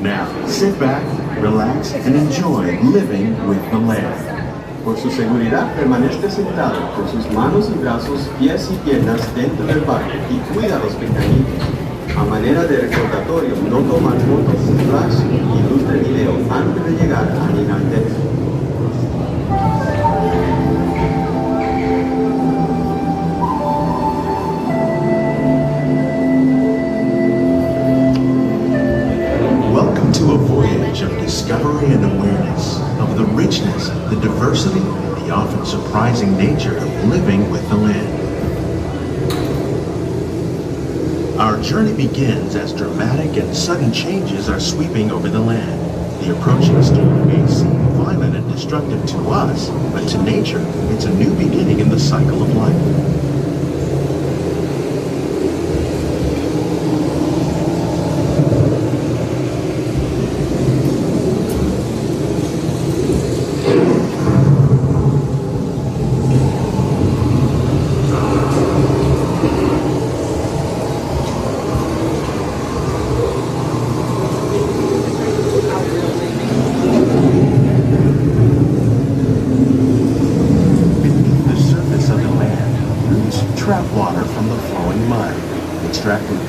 Now, sit back, relax, and enjoy living with the land. Por su seguridad, permanezca sentado con sus manos y brazos, pies y piernas dentro del barco y cuida a los pequeñitos. A manera de recordatorio, no tomar fotos, flash y luz de video antes de llegar a inalterable. Welcome to a voyage of discovery and awareness of the richness, the diversity, and the often surprising nature of living with the land. Our journey begins as dramatic and sudden changes are sweeping over the land. The approaching storm may seem violent and destructive to us, but to nature, it's a new beginning in the cycle of life.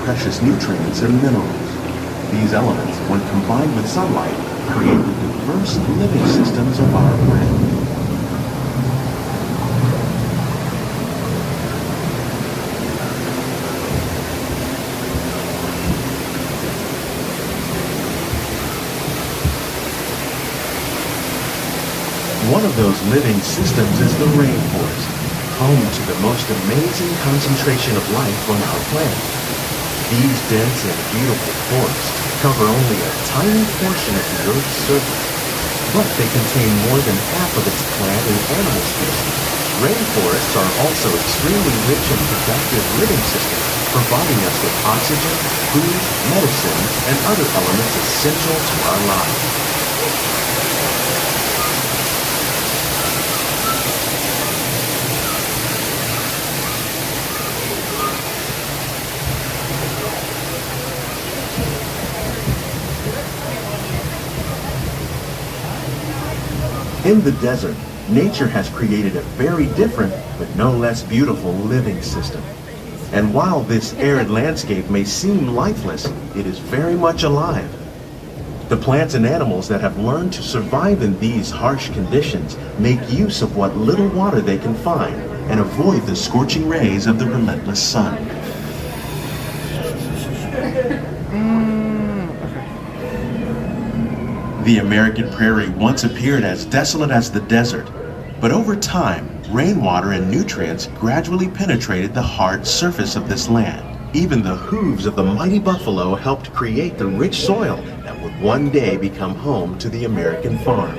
Precious nutrients and minerals. These elements, when combined with sunlight, create the diverse living systems of our planet. One of those living systems is the rainforest, home to the most amazing concentration of life on our planet. These dense and beautiful forests cover only a tiny portion of the Earth's surface, but they contain more than half of its plant and animal species. Rainforests are also extremely rich and productive living systems, providing us with oxygen, food, medicine, and other elements essential to our lives. In the desert, nature has created a very different, but no less beautiful living system. And while this arid landscape may seem lifeless, it is very much alive. The plants and animals that have learned to survive in these harsh conditions make use of what little water they can find and avoid the scorching rays of the relentless sun. The American prairie once appeared as desolate as the desert, but over time, rainwater and nutrients gradually penetrated the hard surface of this land. Even the hooves of the mighty buffalo helped create the rich soil that would one day become home to the American farm.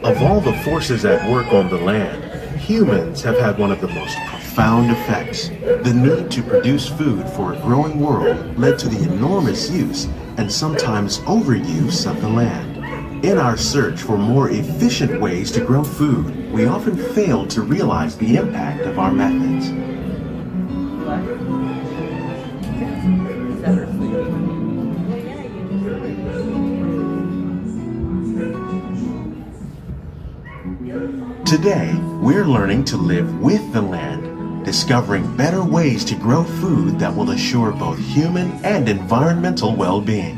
Of all the forces at work on the land, humans have had one of the most profound effects. The need to produce food for a growing world led to the enormous use and sometimes overuse of the land. In our search for more efficient ways to grow food, we often fail to realize the impact of our methods. Today, we're learning to live with the land, discovering better ways to grow food that will assure both human and environmental well-being.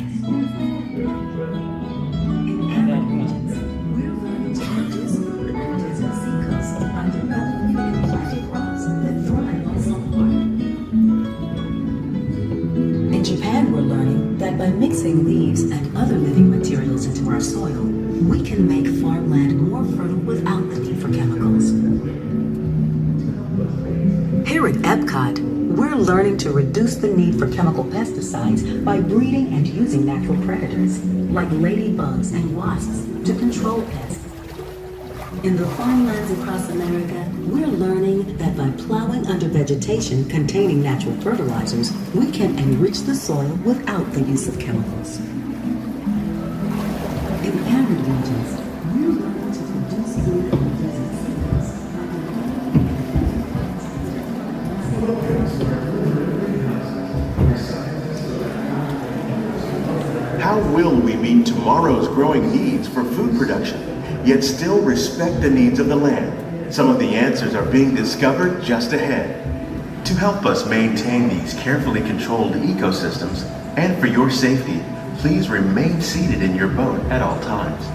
In Japan, we're learning that by mixing leaves and other living materials into our soil, we can make farmland more fertile without the need for chemicals. Here at EPCOT, we're learning to reduce the need for chemical pesticides by breeding and using natural predators, like ladybugs and wasps, to control pests. In the farmlands across America, we're learning that by plowing under vegetation containing natural fertilizers, we can enrich the soil without the use of chemicals. In arid growing needs for food production, yet still respect the needs of the land? Some of the answers are being discovered just ahead. To help us maintain these carefully controlled ecosystems, and for your safety, please remain seated in your boat at all times.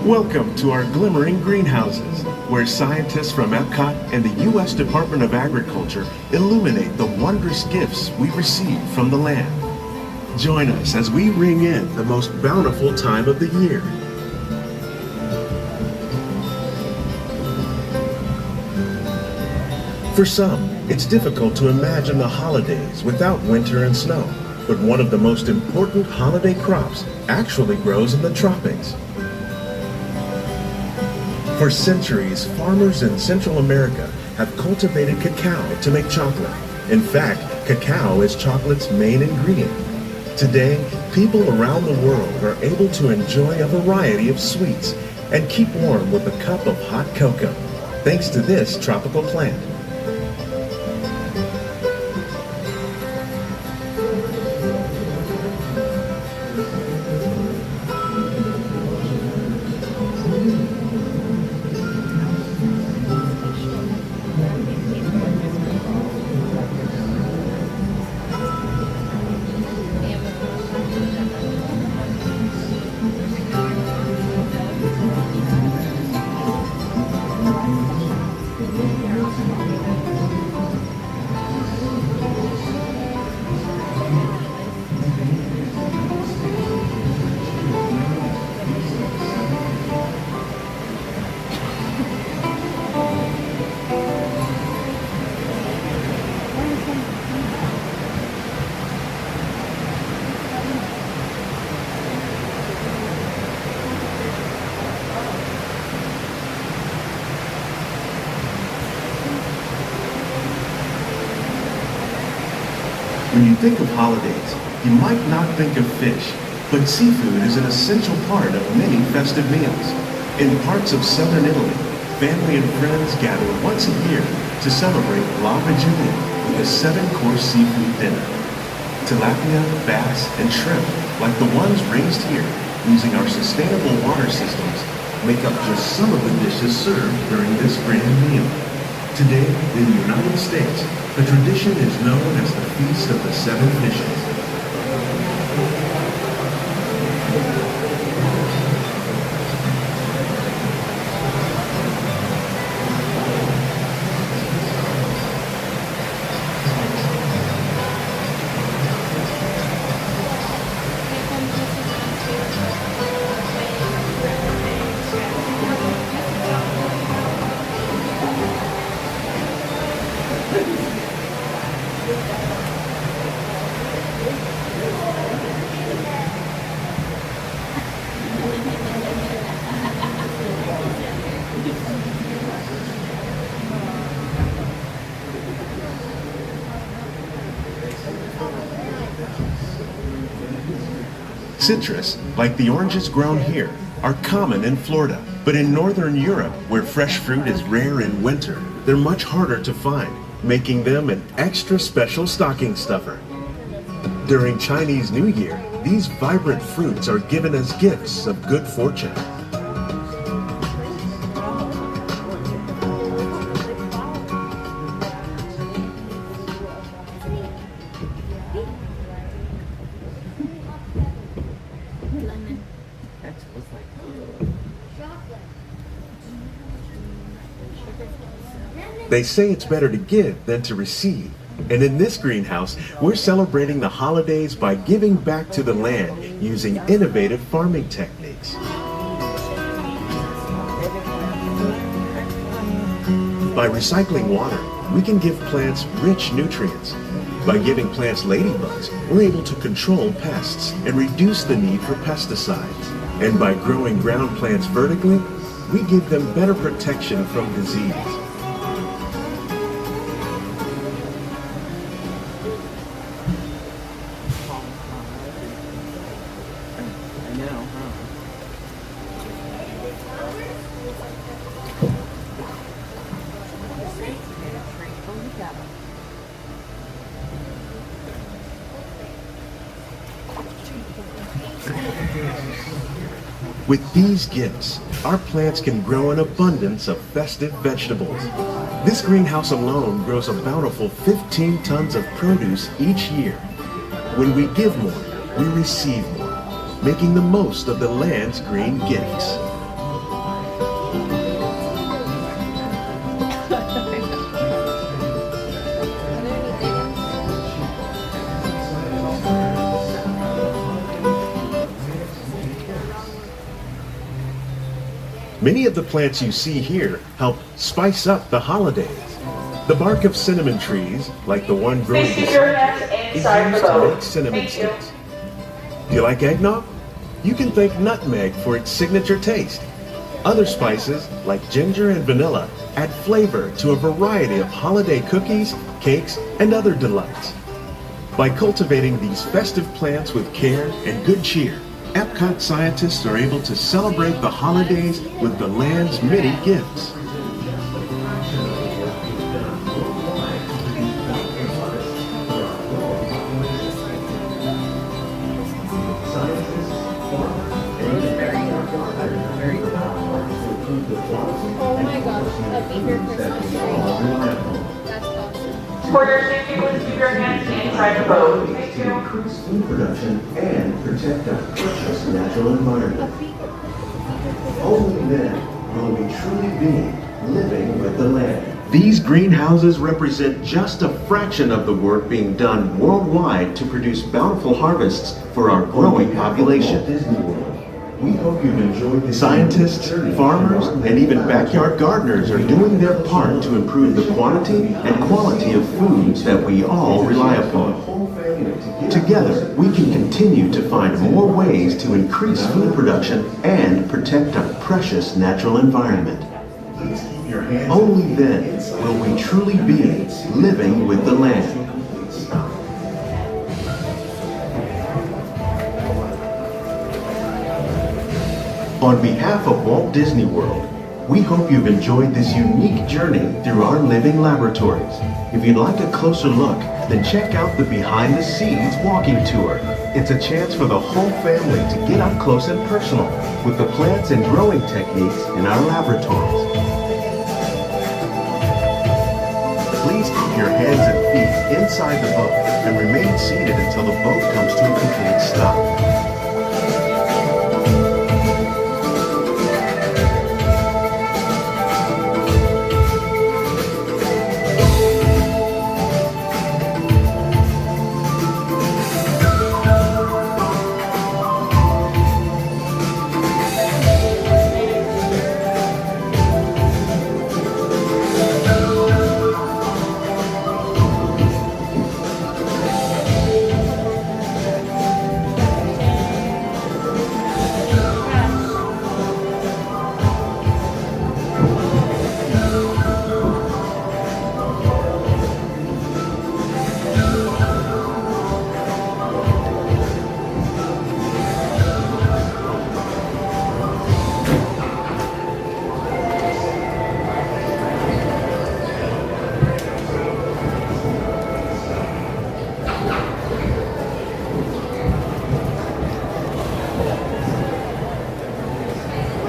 Welcome to our Glimmering Greenhouses, where scientists from EPCOT and the U.S. Department of Agriculture illuminate the wondrous gifts we receive from the land. Join us as we ring in the most bountiful time of the year. For some, it's difficult to imagine the holidays without winter and snow, but one of the most important holiday crops actually grows in the tropics. For centuries, farmers in Central America have cultivated cacao to make chocolate. In fact, cacao is chocolate's main ingredient. Today, people around the world are able to enjoy a variety of sweets and keep warm with a cup of hot cocoa, thanks to this tropical plant. When you think of holidays, you might not think of fish, but seafood is an essential part of many festive meals. In parts of southern Italy, family and friends gather once a year to celebrate La Vigilia with a 7-course seafood dinner. Tilapia, bass, and shrimp, like the ones raised here using our sustainable water systems, make up just some of the dishes served during this grand meal. Today, in the United States, the tradition is known as the Feast of the Seven Fishes. Citrus, like the oranges grown here, are common in Florida, but in Northern Europe, where fresh fruit is rare in winter, they're much harder to find, making them an extra special stocking stuffer. During Chinese New Year, these vibrant fruits are given as gifts of good fortune. They say it's better to give than to receive. And in this greenhouse, we're celebrating the holidays by giving back to the land using innovative farming techniques. By recycling water, we can give plants rich nutrients. By giving plants ladybugs, we're able to control pests and reduce the need for pesticides. And by growing ground plants vertically, we give them better protection from disease. know, huh? Oh, look at 'em. With these gifts, our plants can grow an abundance of festive vegetables. This greenhouse alone grows a bountiful 15 tons of produce each year. When we give more, we receive more, making the most of the land's green gifts. Many of the plants you see here help spice up the holidays. The bark of cinnamon trees, like the one growing beside you, is used to make cinnamon sticks. Do you like eggnog? You can thank nutmeg for its signature taste. Other spices, like ginger and vanilla, add flavor to a variety of holiday cookies, cakes, and other delights. By cultivating these festive plants with care and good cheer, EPCOT scientists are able to celebrate the holidays with the land's many gifts. Oh my gosh, a bigger Christmas tree. That's awesome. For your safety, please keep your hands inside the boat. Thank To you. increase food production and protect our precious natural environment. Only then will we truly be living with the land. These greenhouses represent just a fraction of the work being done worldwide to produce bountiful harvests for our growing population. We hope you've enjoyed this. Scientists, farmers, and even backyard gardeners are doing their part to improve the quantity and quality of foods that we all rely upon. Together, we can continue to find more ways to increase food production and protect our precious natural environment. Only then will we truly be living with the land. On behalf of Walt Disney World, we hope you've enjoyed this unique journey through our living laboratories. If you'd like a closer look, then check out the Behind the Scenes walking tour. It's a chance for the whole family to get up close and personal with the plants and growing techniques in our laboratories. Please keep your hands and feet inside the boat and remain seated until the boat comes to a complete stop.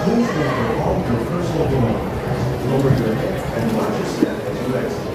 Please remember all your personal belongings. Lower your head and watch your step as you exit.